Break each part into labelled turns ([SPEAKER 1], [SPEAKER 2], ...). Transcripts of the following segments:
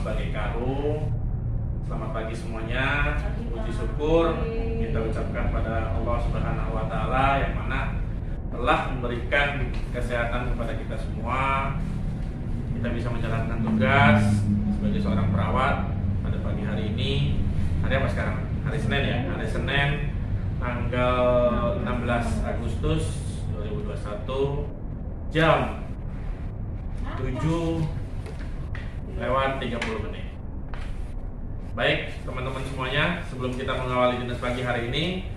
[SPEAKER 1] sebagai karung. Selamat pagi semuanya. Puji syukur kita ucapkan pada Allah Subhanahu wa Ta'ala yang mana telah memberikan kesehatan kepada kita semua. Kita bisa menjalankan tugas sebagai seorang perawat pada pagi hari ini. Hari apa sekarang? Hari Senin ya. Hari Senin tanggal 16 Agustus 2021 jam 7:30. Baik teman-teman semuanya, sebelum kita mengawali dinas pagi hari ini,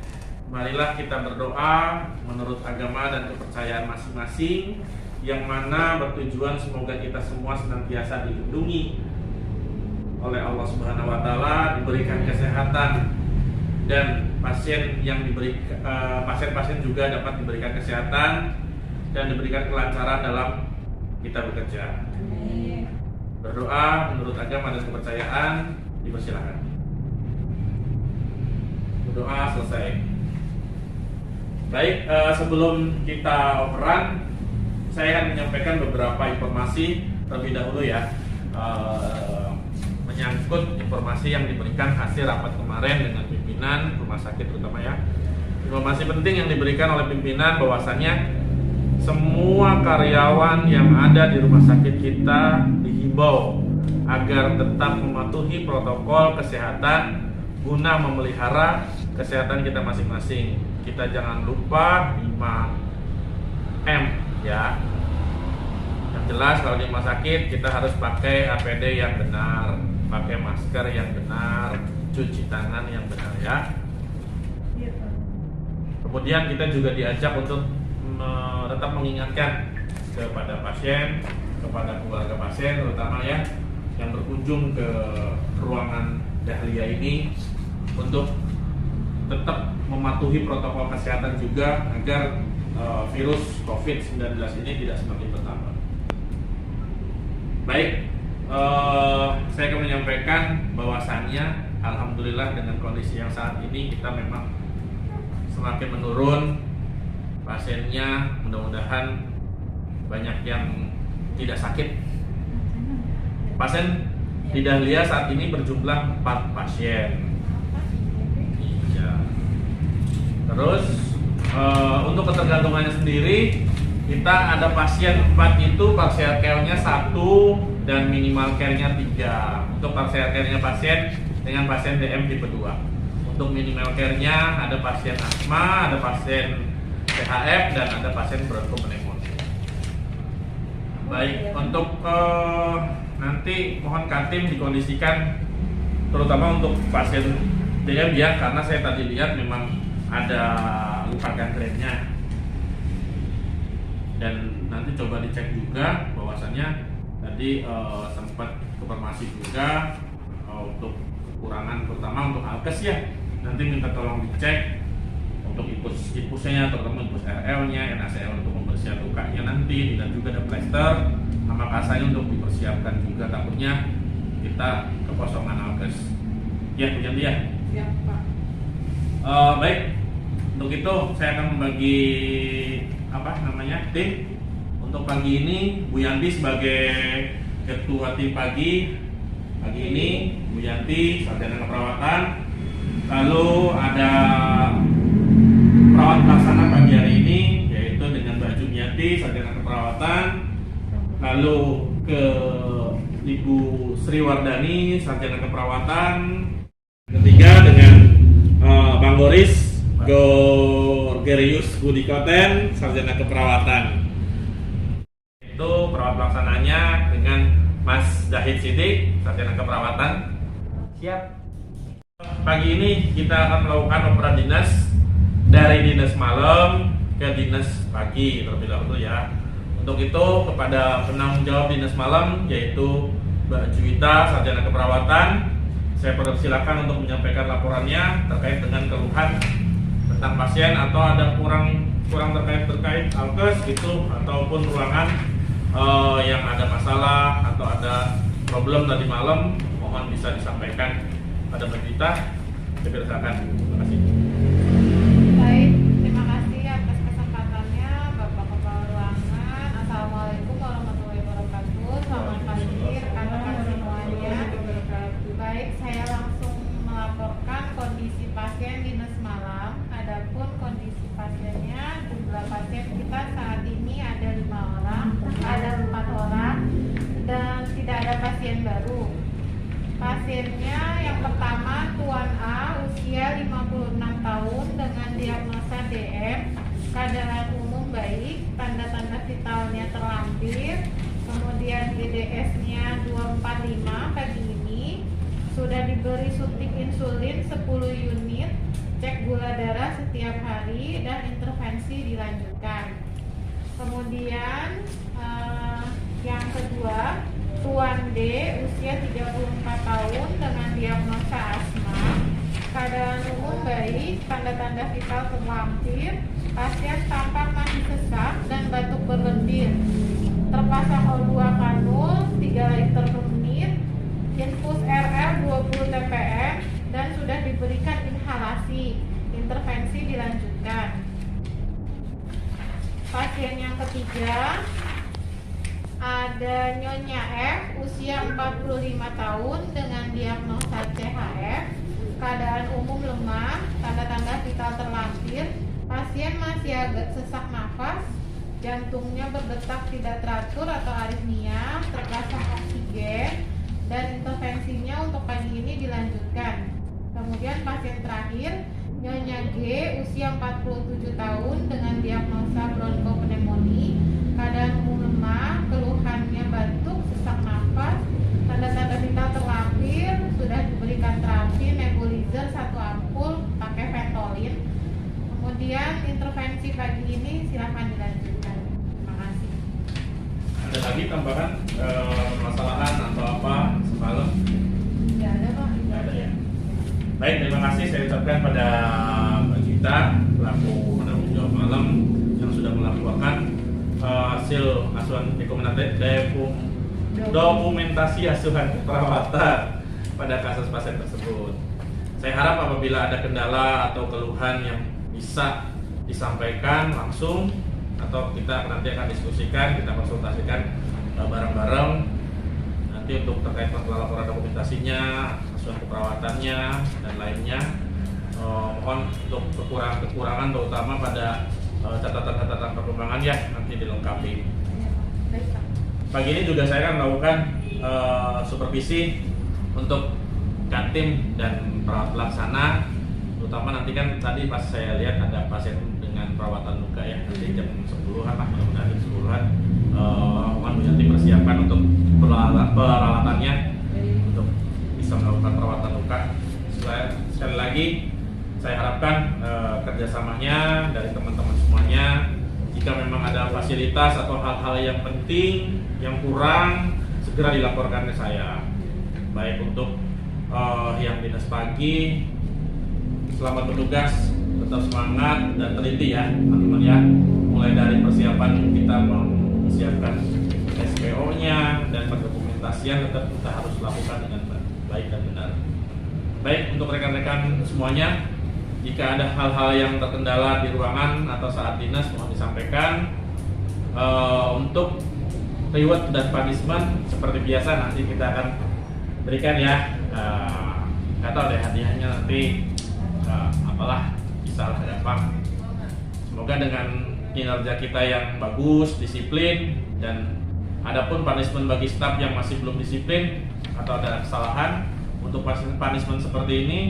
[SPEAKER 1] marilah kita berdoa menurut agama dan kepercayaan masing-masing, yang mana bertujuan semoga kita semua senantiasa dilindungi oleh Allah Subhanahu wa Ta'ala, diberikan kesehatan, dan pasien-pasien juga dapat diberikan kesehatan dan diberikan kelancaran dalam kita bekerja. Berdoa menurut agama dan kepercayaan, dipersilakan. Berdoa selesai. Baik, sebelum kita operan, saya akan menyampaikan beberapa informasi terlebih dahulu ya, menyangkut informasi yang diberikan hasil rapat kemarin dengan pimpinan rumah sakit terutama ya. Informasi penting yang diberikan oleh pimpinan bahwasannya semua karyawan yang ada di rumah sakit kita dihimbau agar tetap mematuhi protokol kesehatan guna memelihara kesehatan kita masing-masing. Kita jangan lupa 5M ya. Yang jelas kalau di rumah sakit kita harus pakai APD yang benar, pakai masker yang benar, cuci tangan yang benar ya. Kemudian kita juga diajak untuk tetap mengingatkan kepada pasien, kepada keluarga pasien terutama ya, yang berkunjung ke ruangan Dahlia ini untuk tetap mematuhi protokol kesehatan juga agar virus COVID-19 ini tidak semakin bertambah. Baik, saya akan menyampaikan bahwasannya alhamdulillah dengan kondisi yang saat ini kita memang semakin menurun pasiennya, mudah-mudahan banyak yang tidak sakit. Pasien di Dahlia saat ini berjumlah 4 pasien. Iya. Terus untuk ketergantungannya sendiri, kita ada pasien 4 itu partial care-nya 1 dan minimal care-nya 3. Untuk partial care-nya pasien dengan pasien DM tipe 2. Untuk minimal care-nya ada pasien asma, ada pasien PHF, dan ada pasien bronchopneumonia. Baik, untuk nanti mohon Katim dikondisikan terutama untuk pasien DM ya, karena saya tadi lihat memang ada luka gangrennya, dan nanti coba dicek juga bahwasannya tadi sempat konfirmasi juga untuk kekurangan terutama untuk alkes ya, nanti minta tolong dicek untuk infusnya terutama infus RL-nya, NaCl untuk membersihkan lukanya nanti, dan juga ada plester sama kasanya untuk dipersiapkan juga, takutnya kita kekosongan alkes. Ya, Bu Yanti ya.
[SPEAKER 2] Siap, Pak.
[SPEAKER 1] Baik, untuk itu saya akan membagi tim. Untuk pagi ini Bu Yanti sebagai ketua tim pagi ini, Bu Yanti sarjana keperawatan. Lalu ada perawat pelaksana pagi hari ini yaitu dengan baju Bu Yanti sarjana keperawatan. Lalu ke Ibu Sri Wardani sarjana keperawatan. Ketiga dengan Bang Boris Gorgerius Budikoten sarjana keperawatan. Itu perawat pelaksananya dengan Mas Zahid Sidik sarjana keperawatan. Siap. Pagi ini kita akan melakukan operan dinas dari dinas malam ke dinas pagi terlebih dahulu ya. Untuk itu kepada penanggung jawab dinas malam yaitu Mbak Juwita sarjana keperawatan, saya persilakan untuk menyampaikan laporannya terkait dengan keluhan tentang pasien atau ada kurang terkait alkes gitu, ataupun ruangan yang ada masalah atau ada problem tadi malam, mohon bisa disampaikan pada Mbak Juwita. Silakan. Terima kasih.
[SPEAKER 2] Baik, terima kasih atas kesempatannya Bapak Kepala Ruangan. Assalamualaikum warahmatullahi wabarakatuh. Selamat pagi rekan-rekan semuanya. baru. Pasiennya yang pertama Tuan A, usia 56 tahun dengan diagnosa DM, keadaan umum baik, tanda-tanda vitalnya terlampir, kemudian GDS-nya 245 pagi ini, sudah diberi suntik insulin 10 unit, cek gula darah setiap hari, dan intervensi dilanjutkan. Kemudian yang kedua Tuan D, usia 34 tahun dengan diagnosa asma, keadaan umum baik, tanda-tanda vital terlampir, pasien tampak masih sesak dan batuk berlendir, terpasang O2 kanul 3 liter per menit, infus RL 20 TPM, dan sudah diberikan inhalasi, intervensi dilanjutkan. Pasien yang ketiga ada Nyonya F, usia 45 tahun dengan diagnosa CHF, keadaan umum lemah, tanda-tanda vital terlampir, pasien masih agak sesak nafas, jantungnya berdetak tidak teratur atau aritmia, terpasang oksigen, dan intervensinya untuk pagi ini dilanjutkan. Kemudian pasien terakhir Nyonya G, usia 47 tahun dengan diagnosa bronkopneumonia, keadaan umum lemah, keluhannya batuk, sesak nafas, tanda-tanda vital terlampir, sudah diberikan terapi nebulizer 1 ampul pakai Ventolin. Kemudian intervensi pagi ini silahkan dilanjutkan. Terima kasih.
[SPEAKER 1] Ada lagi tambahan permasalahan atau apa semalam?
[SPEAKER 2] Tidak ada Pak.
[SPEAKER 1] Tidak ada ya. Baik, terima kasih saya ucapkan pada Mbak Gita pelaku penanggung jawab malam yang sudah melakukan hasil asuhan dokumentasi asuhan keperawatan pada kasus pasien tersebut. Saya harap apabila ada kendala atau keluhan yang bisa disampaikan langsung atau kita nanti akan diskusikan, kita konsultasikan bareng-bareng nanti untuk terkait masalah laporan dokumentasinya, asuhan keperawatannya dan lainnya. Mohon untuk kekurangan terutama pada catatan-catatan perkembangan ya nanti dilengkapi.
[SPEAKER 2] Baik Pak.
[SPEAKER 1] Pagi ini juga saya akan melakukan supervisi untuk Kantim dan perawat pelaksana, terutama nanti kan tadi pas saya lihat ada pasien dengan perawatan luka ya, nanti jam 10-an lah, mudah-mudahan jam 10-an mohon Bu Yanti persiapkan untuk peralatannya untuk bisa melakukan perawatan luka. Sekali lagi saya harapkan kerjasamanya dari teman-teman semuanya. Jika memang ada fasilitas atau hal-hal yang penting yang kurang, segera dilaporkan ke saya. Baik untuk yang dinas pagi, selamat bertugas, tetap semangat dan teliti ya teman-teman ya. Mulai dari persiapan kita mempersiapkan SPO-nya dan pendokumentasian tetap kita harus lakukan dengan baik dan benar. Baik untuk rekan-rekan semuanya, jika ada hal-hal yang terkendala di ruangan atau saat dinas mohon disampaikan. Untuk reward dan punishment seperti biasa nanti kita akan berikan ya. Nggak tahu deh hadiahnya nanti apalah bisa lah gampang. Semoga dengan kinerja kita yang bagus, disiplin, dan adapun punishment bagi staf yang masih belum disiplin atau ada kesalahan untuk punishment seperti ini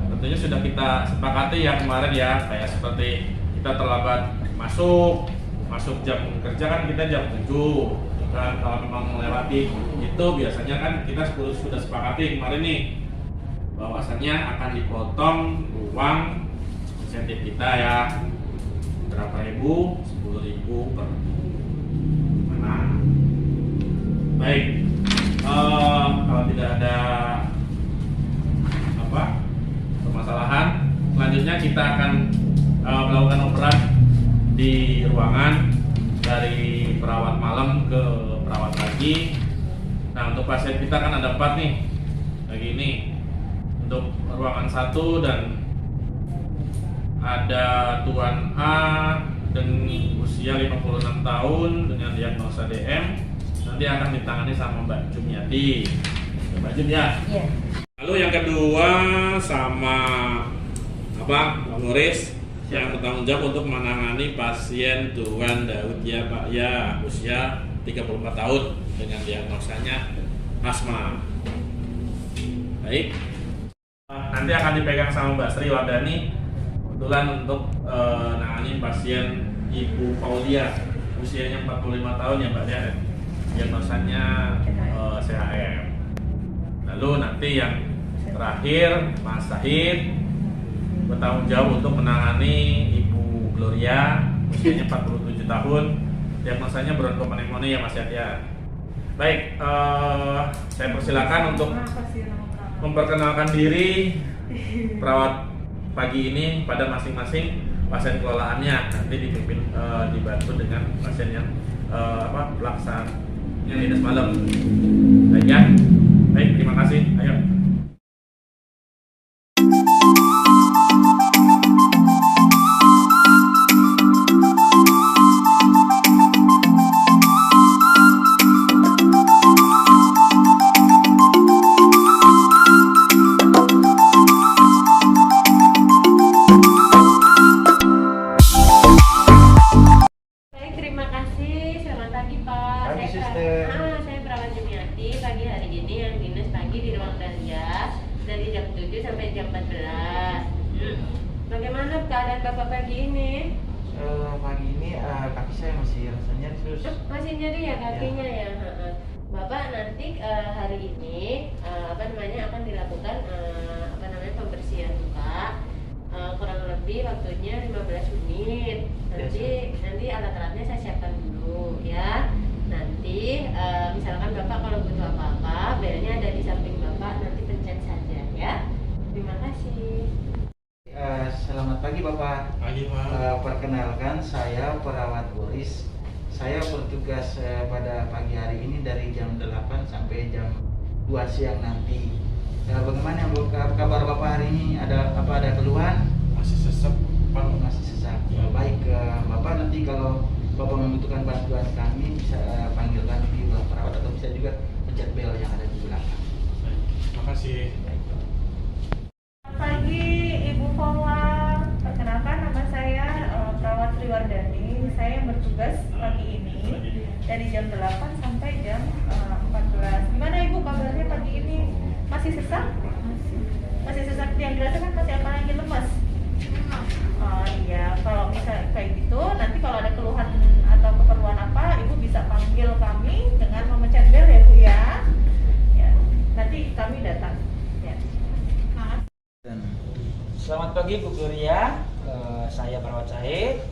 [SPEAKER 1] tentunya sudah kita sepakati ya kemarin ya, kayak seperti kita terlambat masuk jam kerja kan kita jam 7 kan, kalau memang melewati itu biasanya kan kita sudah sepakati kemarin nih bahwasannya akan dipotong uang insentif kita ya berapa ribu, 10.000 per mana. Baik, kalau tidak ada permasalahan, selanjutnya kita akan melakukan operan di ruangan dari perawat malam ke perawat pagi. Nah untuk pasien kita kan ada 4 nih lagi ini. Untuk ruangan 1 dan ada Tuan A dengan usia 56 tahun dengan diagnosa DM, nanti akan ditangani sama Mbak Jumiati. Mbak Jum ya.
[SPEAKER 3] Iya.
[SPEAKER 1] Lalu yang kedua sama Bang Moris yang bertanggung jawab untuk menangani pasien Tuan Daud ya Pak ya, usia 34 tahun dengan diagnosanya asma. Baik, nanti akan dipegang sama Mbak Sri Wardani kebetulan untuk nangani pasien Ibu Paulia, usianya 45 tahun ya Mbak ya, diagnosanya CHF. Lalu nanti yang terakhir Mas Sahid bertanggung jawab untuk menangani Ibu Gloria, usianya 47 tahun, diagnosanya bronkopenemoni ya Mas ya. Baik, saya persilakan untuk memperkenalkan diri perawat pagi ini pada masing-masing pasien kelolaannya. Nanti dipimpin dibantu dengan pasien yang pelaksanaan yang dinas malam. Baik ya. Baik, terima kasih. Ayo.
[SPEAKER 3] Saya perawat Jumiati pagi hari ini yang dinas pagi di ruang Dahlia dari jam 7 sampai jam 14. Bagaimana keadaan Bapak pagi ini?
[SPEAKER 4] Pagi ini kaki saya masih rasanya terus.
[SPEAKER 3] Masih nyeri ya kakinya ya. Bapak nanti hari ini akan dilakukan pembersihan luka. Kurang lebih waktunya 15 menit. Nanti alat-alatnya saya siapkan dulu ya. Nanti misalkan Bapak kalau butuh apa-apa, belnya ada di samping Bapak, nanti pencet saja ya. Terima kasih.
[SPEAKER 4] Selamat pagi Bapak.
[SPEAKER 1] Pagi Pak.
[SPEAKER 4] Perkenalkan saya perawat Boris. Saya bertugas pada pagi hari ini dari jam 8 sampai jam 2 siang nanti. Bagaimana kabar Bapak hari ini? Ada keluhan?
[SPEAKER 1] Masih sesak Pak.
[SPEAKER 4] Masih sesak. Baik Bapak, nanti kalau Bapak membutuhkan bantuan kami bisa panggil kami di ruang perawat atau bisa juga pencet bel yang ada di belakang.
[SPEAKER 1] Terima kasih.
[SPEAKER 5] Selamat pagi Ibu Fawwa, perkenalkan nama saya perawat Sri Wardani. Saya yang bertugas pagi ini dari jam 8 sampai jam 14. Gimana Ibu kabarnya pagi ini? Masih sesak? Masih sesak, yang dirasakan masih apa lagi, lemas? Oh iya, kalau misalnya kayak gitu, nanti kalau ada keluhan atau keperluan apa, Ibu bisa panggil kami dengan memencet bel ya Bu ya. Ya, nanti kami datang. Ya.
[SPEAKER 6] Selamat pagi Bu Gloria, saya perawat Sahid.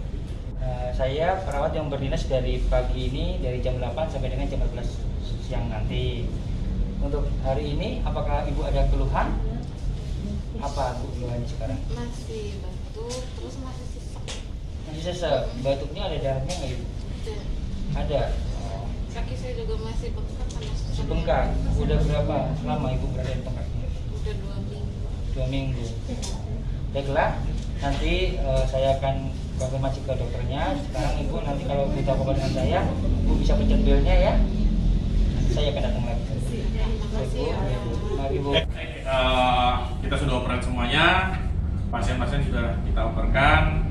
[SPEAKER 6] Saya perawat yang berdinas dari pagi ini dari jam 8 sampai dengan jam 14 siang nanti. Untuk hari ini, apakah Ibu ada keluhan? Apa Bu keluhannya sekarang?
[SPEAKER 2] Masih batuk, terus masih sesak.
[SPEAKER 6] Masih sesak. Batuknya ada darahnya nggak Ibu? Ada. Oh.
[SPEAKER 2] Kaki saya juga masih bengkak sama sesak.
[SPEAKER 6] Masih bengkak. Udah berapa lama Ibu berada di tempat ini?
[SPEAKER 2] Udah 2 minggu.
[SPEAKER 6] 2 minggu. Baiklah, nanti saya akan konfirmasi ke dokternya. Sekarang Ibu nanti kalau butuh apa dengan saya, Ibu bisa pencet belnya ya. Nanti saya akan datang lagi.
[SPEAKER 2] Terima kasih ya.
[SPEAKER 6] Mari Bu.
[SPEAKER 1] Kita sudah operasi semuanya, pasien-pasien sudah kita operkan.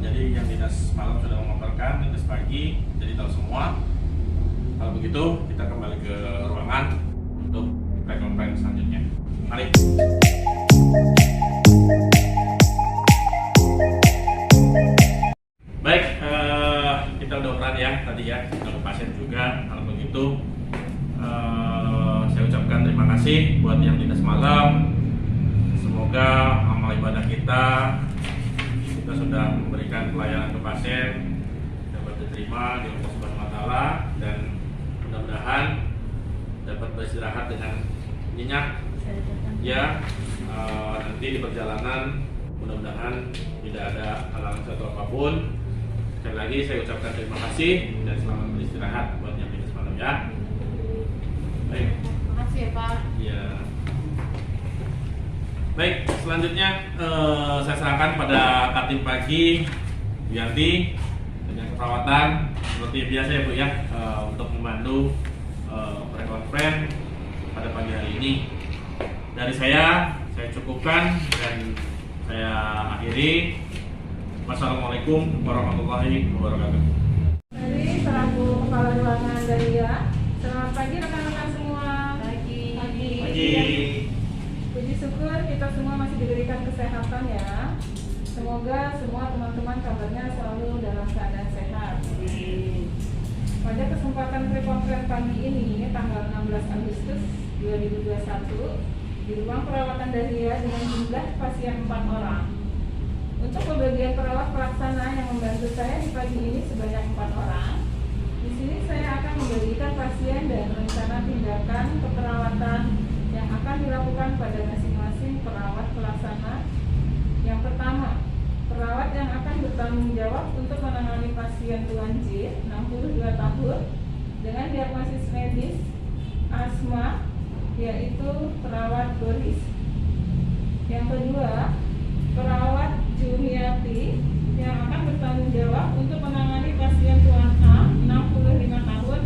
[SPEAKER 1] Jadi yang dinas malam sudah mengoperkan, dinas pagi, jadi tahu semua. Kalau begitu kita kembali ke ruangan untuk rekonferensi selanjutnya. Mari. Baik, kita udah operan ya tadi ya, kita ke pasien juga. Kalau begitu saya ucapkan terima kasih buat yang dinas malam. Semoga amal ibadah kita sudah memberikan pelayanan ke pasien dapat diterima di Allah Subhanahu wa Ta'ala, dan mudah-mudahan dapat beristirahat dengan nyenyak ya. Nanti di perjalanan mudah-mudahan tidak ada halangan satu apapun. Sekali lagi saya ucapkan terima kasih dan selamat beristirahat buat yang dinas malam ya. Baik.
[SPEAKER 2] Terima kasih ya Pak.
[SPEAKER 1] Ya. Baik, selanjutnya saya serahkan pada Katim Pagi Yanti dengan keperawatan seperti biasa ya Bu ya, untuk membantu rekonferensi pada pagi hari ini. Dari saya cukupkan dan saya akhiri. Wassalamualaikum warahmatullahi wabarakatuh.
[SPEAKER 5] Jadi selaku Kepala Ruangan Dahlia. Selamat pagi rekan-rekan semua.
[SPEAKER 3] Pagi.
[SPEAKER 1] Pagi.
[SPEAKER 5] Puji syukur kita semua masih diberikan kesehatan ya. Semoga semua teman-teman kabarnya selalu dalam keadaan sehat. Pada kesempatan pre-konferensi pagi ini, tanggal 16 Agustus 2021, di ruang perawatan Dahlia dengan jumlah pasien 4 orang. Untuk pembagian perawat pelaksana yang membantu saya di pagi ini sebanyak 4 orang. Di sini saya akan membagikan pasien dan rencana tindakan keperawatan yang akan dilakukan pada masing-masing perawat pelaksana. Yang pertama, perawat yang akan bertanggung jawab untuk menangani pasien Tuan J, 62 tahun, dengan diagnosis medis asma, yaitu perawat Boris. Yang kedua, perawat Jumiati yang akan bertanggung jawab untuk menangani pasien Tuan A, 65 tahun,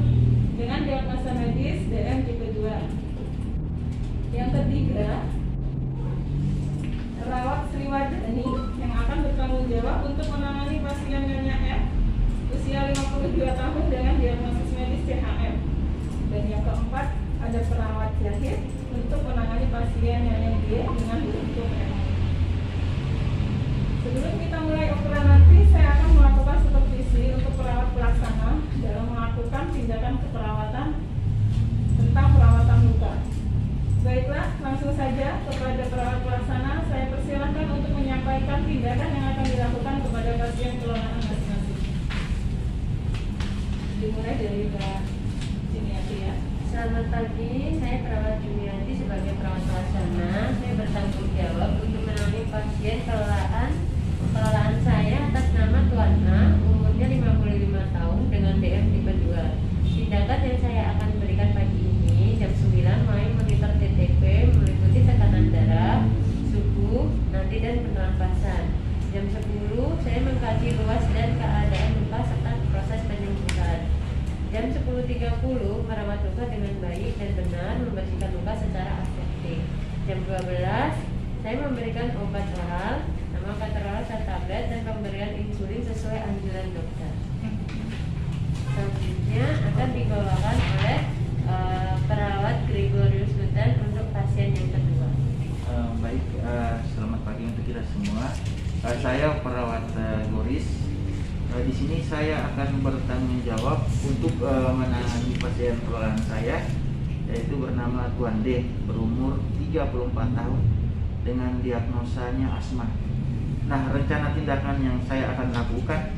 [SPEAKER 5] dengan diagnosis medis DM tipe 2. Yang ketiga, perawat Sriwardani yang akan bertanggung jawab untuk menangani pasien Nyonya F, usia 52 tahun dengan diagnosis medis CHF. Dan yang keempat, ada perawat Jahit untuk menangani pasien Nyonya G dengan bentuk MI. Sebelum kita mulai operan nanti, saya akan melakukan supervisi untuk perawat pelaksana dalam melakukan tindakan keperawatan tentang perawatan luka. Baiklah, langsung saja kepada perawat pelaksana, saya persilahkan untuk menyampaikan tindakan yang akan dilakukan kepada pasien kelelahan masing-masing. Dimulai dari Mbak Jumiati ya.
[SPEAKER 3] Selamat pagi, saya perawat Jumiati sebagai perawat pelaksana. Saya bertanggung jawab untuk menangani pasien kelelahan saya atas nama Tuan A, umurnya 55 tahun dengan DM tipe 2. Tindakan yang saya akan berikan pagi ini jam 9 mulai monitor TTP meliputi tekanan darah, suhu, nadi dan pernapasan. Jam 10 saya mengkaji luas dan keadaan luka serta proses penyembuhan. Jam 10.30 merawat luka dengan baik dan benar, membersihkan luka secara aseptik. Jam 12 saya memberikan obat oral, nama keterangan tablet dan pemberian insulin sesuai anjuran dokter. Selanjutnya akan dibawakan oleh perawat Gregorius Hutan untuk pasien yang kedua.
[SPEAKER 4] Baik, selamat pagi untuk kita semua. Saya perawat Boris. Di sini saya akan bertanggung jawab untuk menangani pasien kelelahan saya, yaitu bernama Tuan D, berumur 34 tahun dengan diagnosanya asma. Nah, rencana tindakan yang saya akan lakukan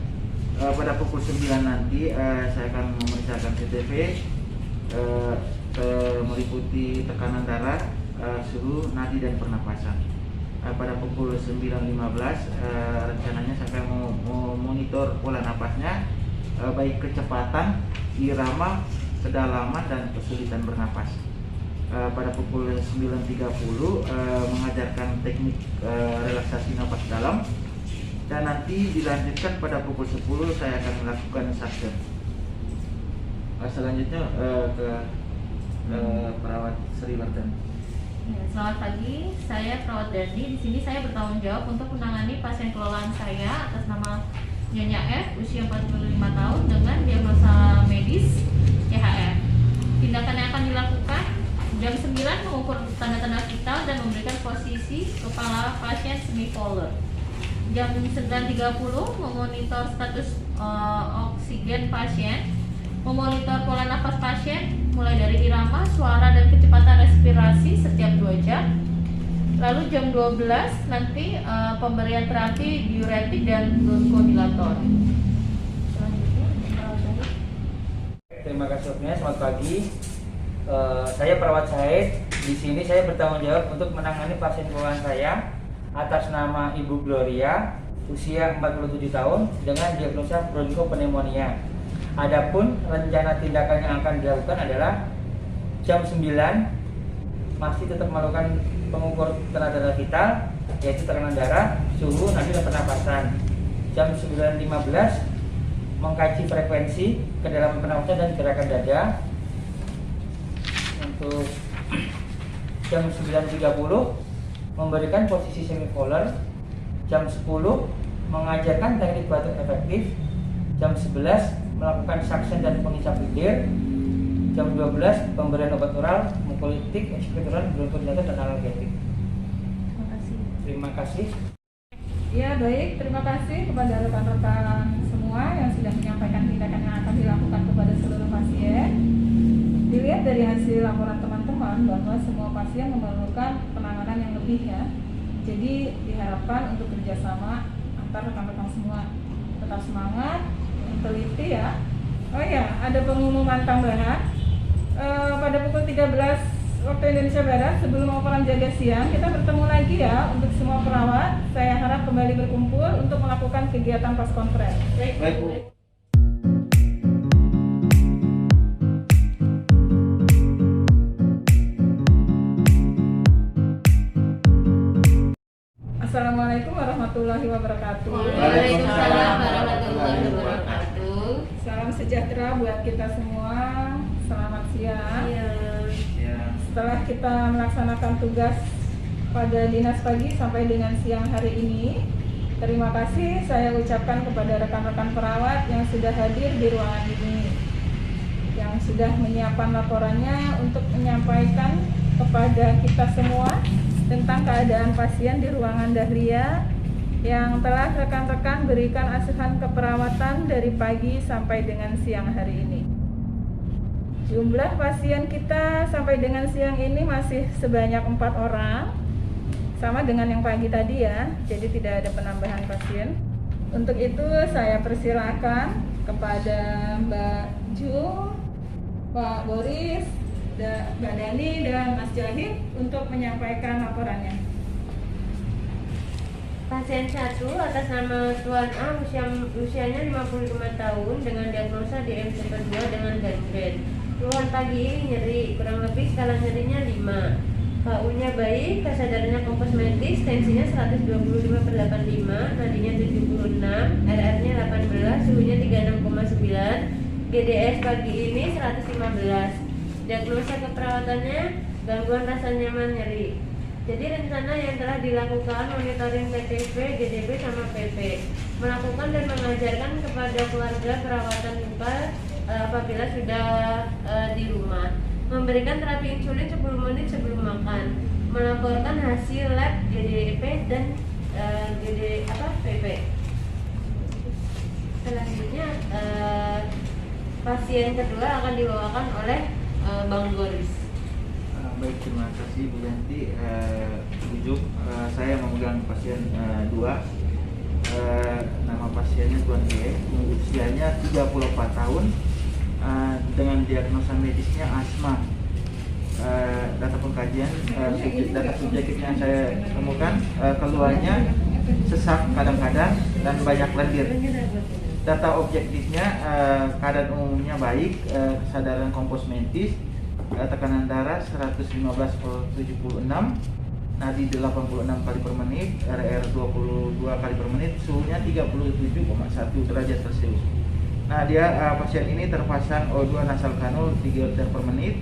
[SPEAKER 4] pada pukul 9 nanti, saya akan memeriksakan CTP, meliputi tekanan darah, suhu, nadi dan pernapasan. Pada pukul 9.15 rencananya saya akan memonitor pola napasnya, baik kecepatan, irama, kedalaman dan kesulitan bernapas. Pada pukul 9.30 mengajarkan teknik relaksasi napas dalam, dan nanti dilanjutkan pada pukul 10 saya akan melakukan suction. Selanjutnya ke perawat Sriwardani.
[SPEAKER 2] Ya, selamat pagi, saya perawat Dandi. Di sini saya bertanggung jawab untuk menangani pasien kelelahan saya atas nama Nyonya F, usia 45 tahun dengan diagnosa medis CHF. Tindakan yang akan dilakukan jam 9 mengukur tanda-tanda vital dan memberikan posisi kepala pasien semipolar. Jam 9.30 memonitor status oksigen pasien, memonitor pola nafas pasien mulai dari irama, suara dan kecepatan respirasi setiap 2 jam. Lalu jam 12 nanti pemberian terapi diuretik dan bronchodilator.
[SPEAKER 6] Terima kasih waktunya. Selamat pagi. Saya perawat Said. Di sini saya bertanggung jawab untuk menangani pasien kelelahan saya atas nama Ibu Gloria, usia 47 tahun dengan diagnosa bronchopneumonia. Adapun rencana tindakan yang akan dilakukan adalah jam 9 masih tetap melakukan pengukur tanda-tanda vital, yaitu tekanan darah, suhu, nadi dan pernapasan. Jam 9.15 mengkaji frekuensi, kedalaman pernapasan dan gerakan dada. Untuk jam 9.30 memberikan posisi semipolar. Jam 10 mengajarkan teknik batuk efektif. Jam 11 melakukan suction dan pengisap bibir. Jam 12 pemberian obat oral, mukolytik, ekspektoran, bronchodilator dan analgetik.
[SPEAKER 5] Terima kasih.
[SPEAKER 6] Terima kasih.
[SPEAKER 5] Ya baik, terima kasih kepada rekan-rekan semua yang sudah menyampaikan tindakan yang akan dilakukan kepada seluruh pasien. Dilihat dari hasil laporan teman-teman bahwa semua pasien memerlukan penanganan yang lebih ya. Jadi diharapkan untuk kerjasama antar rekan-rekan semua. Tetap semangat, teliti ya. Oh ya, ada pengumuman tambahan. Pada pukul 13 waktu Indonesia Barat sebelum operan jaga siang kita bertemu lagi ya untuk semua perawat. Saya harap kembali berkumpul untuk melakukan kegiatan pas konferensi.
[SPEAKER 4] Baik, Bu.
[SPEAKER 5] Assalamualaikum warahmatullahi wabarakatuh.
[SPEAKER 3] Waalaikumsalam warahmatullahi wabarakatuh.
[SPEAKER 5] Salam sejahtera buat kita semua. Selamat siang.
[SPEAKER 3] Iya.
[SPEAKER 4] Ya.
[SPEAKER 5] Setelah kita melaksanakan tugas pada dinas pagi sampai dengan siang hari ini, terima kasih saya ucapkan kepada rekan-rekan perawat yang sudah hadir di ruangan ini, yang sudah menyiapkan laporannya untuk menyampaikan kepada kita semua tentang keadaan pasien di ruangan Dahlia yang telah rekan-rekan berikan asuhan keperawatan dari pagi sampai dengan siang hari ini. Jumlah pasien kita sampai dengan siang ini masih sebanyak 4 orang, sama dengan yang pagi tadi ya, jadi tidak ada penambahan pasien. Untuk itu saya persilakan kepada Mbak Jum, Pak Boris, Mbak Dani dan Mas Jahid untuk menyampaikan laporannya.
[SPEAKER 3] Pasien 1 atas nama Tuan A usianya 55 tahun dengan diagnosa DMC2 dengan gangrene. Keluhan pagi ini nyeri, kurang lebih skala nyerinya 5. KU-nya baik, kesadarannya kompos medis, tensinya 125/85, nadinya 76, RR-nya 18, suhunya 36,9, GDS pagi ini 115. Diagnosa keperawatannya gangguan rasa nyaman nyeri. Jadi rencana yang telah dilakukan monitoring PTV, GDP sama PP, melakukan dan mengajarkan kepada keluarga perawatan luka apabila sudah di rumah, memberikan terapi insulin 10 menit sebelum makan, melaporkan hasil lab GDP dan PP. Selanjutnya pasien kedua akan dibawakan oleh Bang Boris.
[SPEAKER 4] Baik, terima kasih Bu Yanti. Ujuk, saya memegang pasien 2. Nama pasiennya Tuan E, usianya 34 tahun, dengan diagnosa medisnya asma. Data pengkajian, data subjektifnya saya temukan, keluarnya sesak kadang-kadang dan banyak lendir. Data objektifnya keadaan umumnya baik, kesadaran kompos mentis, tekanan darah 115/76, nadi 86 kali per menit, RR 22 kali per menit, suhunya 37,1 derajat Celcius. Nah, dia pasien ini terpasang O2 nasal kanul 3 liter per menit.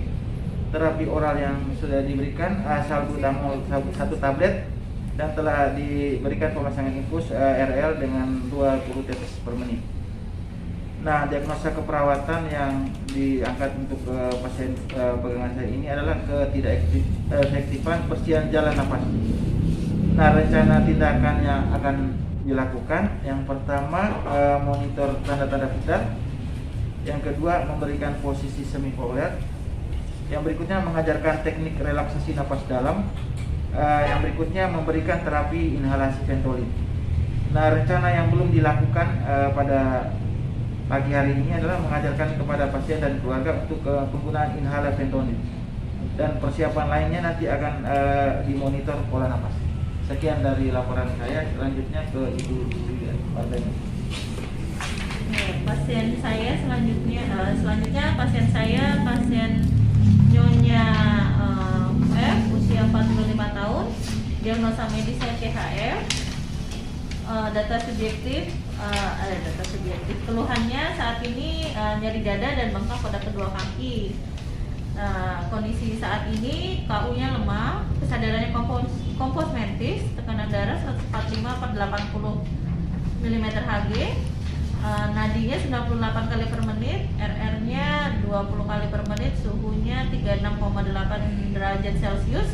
[SPEAKER 4] Terapi oral yang sudah diberikan salbutamol 1 tablet dan telah diberikan pemasangan infus RL dengan 20 tetes per menit. Nah, diagnosa keperawatan yang diangkat untuk pasien pegangan saya ini adalah ketidakefektifan persiapan jalan nafas. Nah, rencana tindakan yang akan dilakukan, yang pertama monitor tanda-tanda vital, yang kedua memberikan posisi semi forward, yang berikutnya mengajarkan teknik relaksasi nafas dalam, yang berikutnya memberikan terapi inhalasi Ventolin. Nah, rencana yang belum dilakukan pada pagi hari ini adalah mengajarkan kepada pasien dan keluarga untuk penggunaan inhaler Ventolin, dan persiapan lainnya nanti akan dimonitor pola nafas. Sekian dari laporan saya, selanjutnya ke Ibu Wardani.
[SPEAKER 2] Pasien saya selanjutnya pasien saya pasien Nyonya F, usia 45 tahun, diagnosa medisnya CHF. Data subjektif, keluhannya saat ini nyeri dada dan bengkak pada kedua kaki. Kondisi saat ini KU-nya lemah, kesadarannya kompos mentis, tekanan darah 145/80 mm Hg, Nadinya 98 kali per menit, RR-nya 20 kali per menit, suhunya 36,8 derajat Celcius.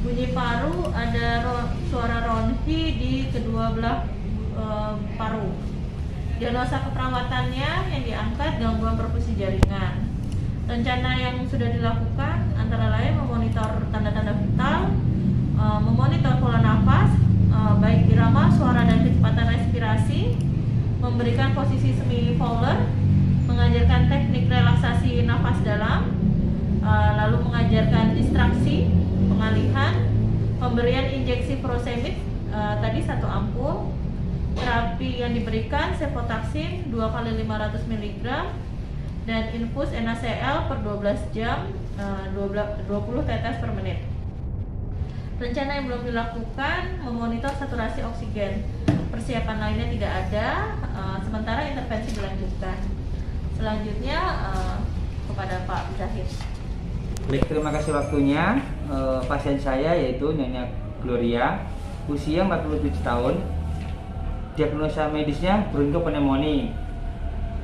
[SPEAKER 2] Bunyi paru, ada suara ronti di kedua belah paru. Diagnosa keperawatannya yang diangkat gangguan perfusi jaringan. Rencana yang sudah dilakukan antara lain memonitor tanda-tanda vital, memonitor pola nafas, baik irama, suara dan kecepatan respirasi, memberikan posisi semi-fowler, mengajarkan teknik relaksasi nafas dalam, lalu mengajarkan distraksi, pengalihan, pemberian injeksi furosemid, tadi 1 ampul, terapi yang diberikan cefotaxime 2 kali 500 mg, dan infus NaCl per 12 jam, 20 tetes per menit. Rencana yang belum dilakukan memonitor saturasi oksigen. Persiapan lainnya tidak ada, sementara intervensi dilanjutkan. Selanjutnya kepada Pak Zahid.
[SPEAKER 6] Baik, terima kasih waktunya. Pasien saya yaitu Nyonya Gloria, usia 47 tahun. Diagnosa medisnya bronchopneumonia.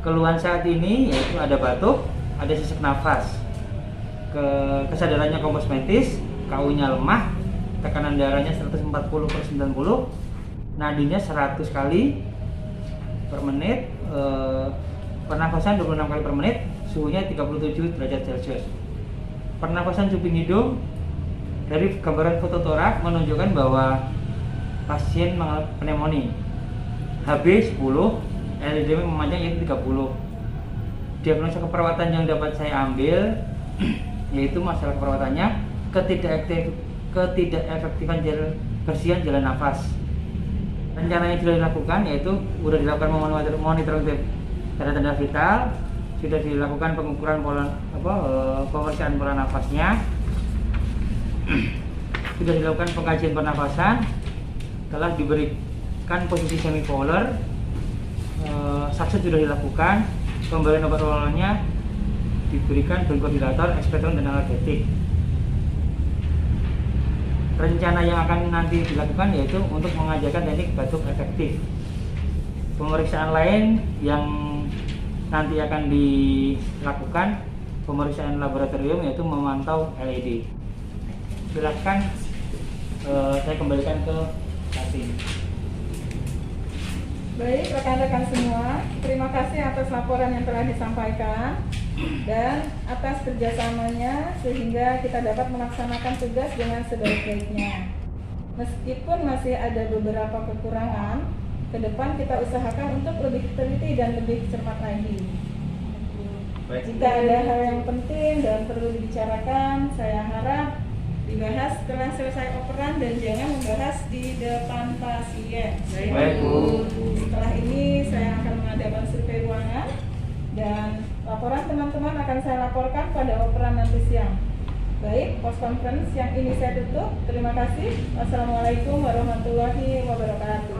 [SPEAKER 6] Keluhan saat ini yaitu ada batuk, ada sesak nafas. Kesadarannya kompos mentis, KU-nya lemah, tekanan darahnya 140/90, nadinya 100 kali per menit, pernafasan 26 kali per menit, suhunya 37 derajat Celcius. Pernafasan cuping hidung, dari gambaran foto torak menunjukkan bahwa pasien mengalami pneumonia. HB 10, LDM memanjang yaitu 30. Diagnosa keperawatan yang dapat saya ambil yaitu masalah keperawatannya ketidakefektifan bersihan jalan nafas. Rencana yang sudah dilakukan yaitu sudah dilakukan monitoring tanda-tanda vital, sudah dilakukan pengukuran pemeriksaan pola nafasnya, sudah dilakukan pengkajian pernafasan, telah diberikan posisi semi-fowler, sakset sudah dilakukan, pemberian obat awalnya diberikan bronchodilator, ekspektoran dan analgetik. Rencana yang akan nanti dilakukan yaitu untuk mengajarkan teknik batuk efektif. Pemeriksaan lain yang nanti akan dilakukan pemeriksaan laboratorium yaitu memantau LED. Silakan saya kembalikan ke Kasih.
[SPEAKER 5] Baik, rekan-rekan semua, terima kasih atas laporan yang telah disampaikan dan atas kerjasamanya sehingga kita dapat melaksanakan tugas dengan sebaik-baiknya. Meskipun masih ada beberapa kekurangan, ke depan kita usahakan untuk lebih teliti dan lebih cermat lagi. Jika ada hal yang penting dan perlu dibicarakan, saya harap dibahas setelah selesai operan dan jangan membahas di depan pasien.
[SPEAKER 6] Baik, Bu.
[SPEAKER 5] Setelah ini saya akan mengadakan survei ruangan dan laporan teman-teman akan saya laporkan pada operan nanti siang. Baik, post conference yang ini saya tutup. Terima kasih. Wassalamualaikum warahmatullahi wabarakatuh.